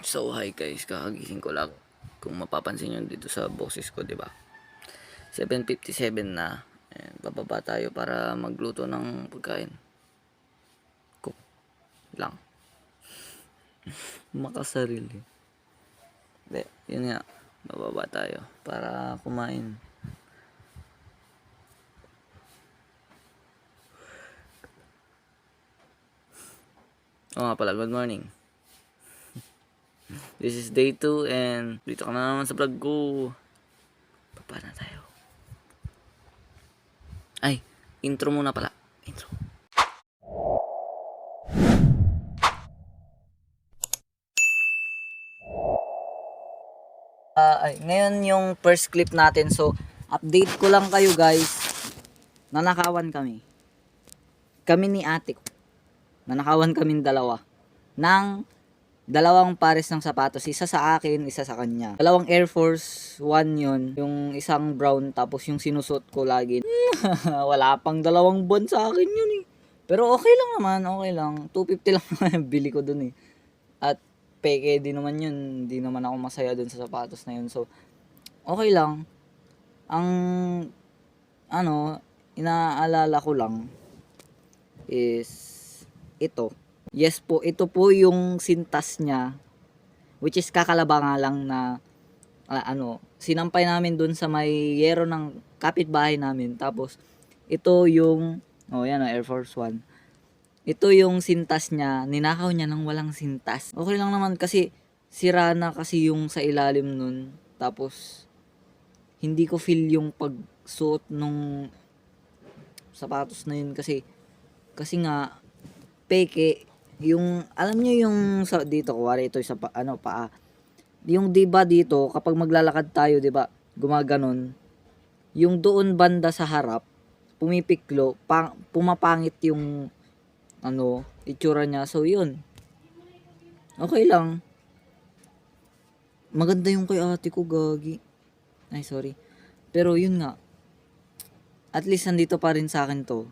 So hi guys, kakagising ko lang. Kung mapapansin nyo dito sa boses ko, 'di ba? 7:57 na. Bababa tayo para magluto ng pagkain. Cook lang. Makasarili. Hindi, yun nga. Bababa tayo para kumain. Oo nga pala, good morning. This is day 2 and dito ka na naman sa vlog ko. Baba na tayo. Ay, intro muna pala. Intro. Ngayon yung first clip natin. So, update ko lang kayo guys. Nanakawan kami. Kami ni ate ko. Nanakawan kaming dalawa. Ng dalawang pares ng sapatos. Isa sa akin, isa sa kanya. Dalawang Air Force 1 yun. Yung isang brown tapos yung sinusot ko lagi. Wala pang 2 buwan sa akin yun eh. Pero okay lang naman, okay lang. 250 lang naman bili ko dun eh. At peke din naman yun. Hindi naman ako masaya dun sa sapatos na yun. So, okay lang. Ang, inaalala ko lang is ito. Yes po, ito po yung sintas niya. Which is kakalaba nga lang na, sinampay namin dun sa may yero ng kapitbahay namin. Tapos, ito yung, yan Air Force 1. Ito yung sintas niya, ninakaw niya ng walang sintas. Okay lang naman kasi sira na kasi yung sa ilalim nun. Tapos hindi ko feel yung pagsuot nung sapatos na yun kasi nga peke yung alam niyo yung sa dito kuwari ito sa paa. Yung 'di ba dito kapag maglalakad tayo 'di ba gumaganon yung doon banda sa harap pumipiklo pumapangit yung itsura niya. So, yun. Okay lang. Maganda yung kay ate ko, gagi. Ay, sorry. Pero, yun nga. At least, nandito pa rin sa akin to.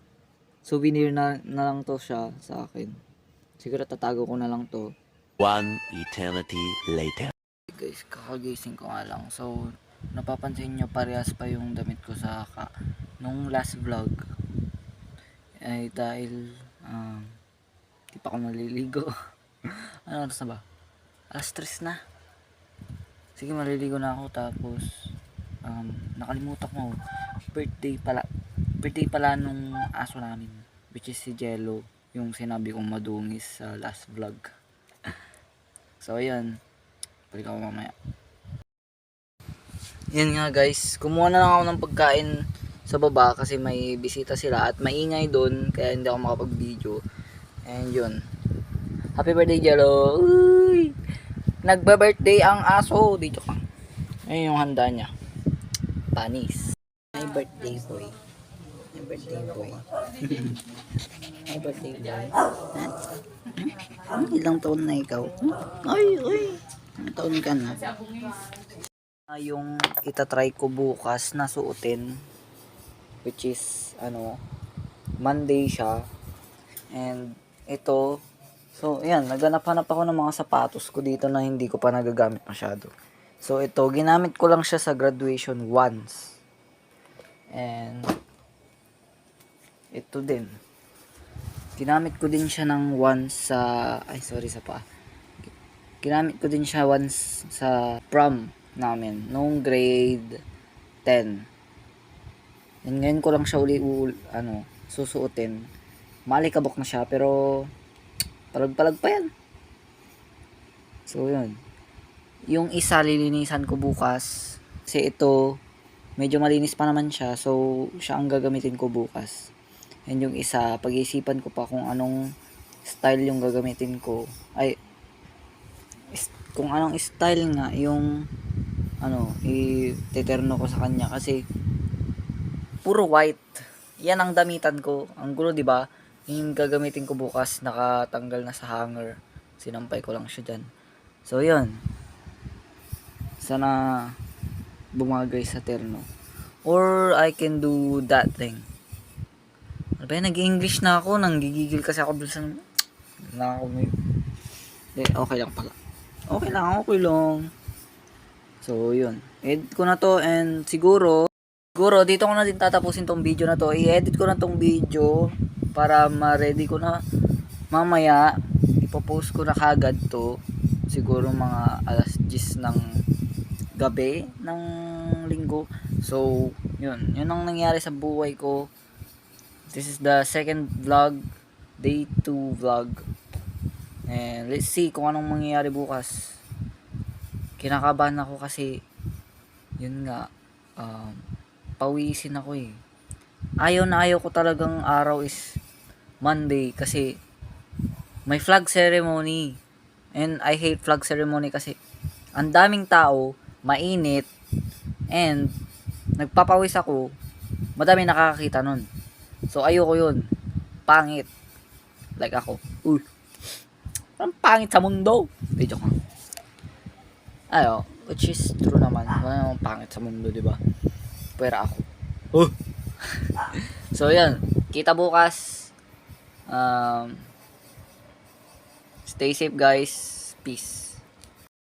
Souvenir na lang to siya sa akin. Siguro, tatago ko na lang to. One eternity later. Guys, kakagising ko nga lang. So, napapansin nyo, parehas pa yung damit ko sa nung last vlog. Ay, dahil, di pa ako naliligo. Ano oras na ba? Alas 3 na. Sige, maliligo na ako. Tapos nakalimutan ko birthday pala nung aso namin, which is si Jello, yung sinabi kong madungis sa last vlog. So ayun, balik ako mamaya. Yan nga guys, kumuha na lang ako ng pagkain sa baba kasi may bisita sila at maingay doon kaya hindi ako makapag-video. And yun, happy birthday Jello. Uy! Nagba-birthday ang aso. Dito ka. Ayun yung handa niya. Panis. My birthday boy. My birthday boy. My birthday boy. Ilang taon na ikaw? Ay. Ilang taon ka na? Yung itatry ko bukas na suotin, which is Monday siya. And ito, so ayan, naghanap-hanap ako ng mga sapatos ko dito na hindi ko pa nagagamit masyado. So ito, ginamit ko lang siya sa graduation once. And ito din. Ginamit ko din siya ng once sa ginamit ko din siya once sa prom namin nung grade 10. And ngayon ko lang siya susuotin. Malikabok na siya pero palag-palag pa yan. So yun. Yung isa lilinisan ko bukas kasi ito medyo malinis pa naman siya, so siya ang gagamitin ko bukas. And yung isa, pag-iisipan ko pa kung anong style yung gagamitin ko. Kung anong style nga yung iteterno ko sa kanya kasi puro white. Yan ang damitan ko. Ang gulo, 'di ba? Yung gagamitin ko bukas, nakatanggal na sa hanger. Sinampay ko lang siya dyan. So, yun. Sana bumagay sa terno. Or, I can do that thing. Ano ba yan? Nag-English na ako. Nanggigigil kasi ako dun sa... Okay lang pala. Okay lang. So, yun. Edit ko na to and siguro dito ko na din tatapusin tong video na to. I-edit ko na tong video para ma-ready ko na mamaya. Ipopost ko na kagad to. Siguro mga alas 10 ng gabi ng linggo. So, yun. Yun ang nangyari sa buhay ko. This is the second vlog. Day 2 vlog. And let's see kung anong mangyayari bukas. Kinakabahan ako kasi yun nga pawisin ako eh. Ayaw ko talagang araw is Monday kasi may flag ceremony. And I hate flag ceremony kasi ang daming tao, mainit, and nagpapawis ako, madami nakakakita nun. So ayoko yun. Pangit. Like ako. Uy. Ang pangit sa mundo. Video ko. Which is true naman. Wala namang pangit sa mundo, di ba? Pero ako. So, yan. Kita bukas. Stay safe, guys. Peace.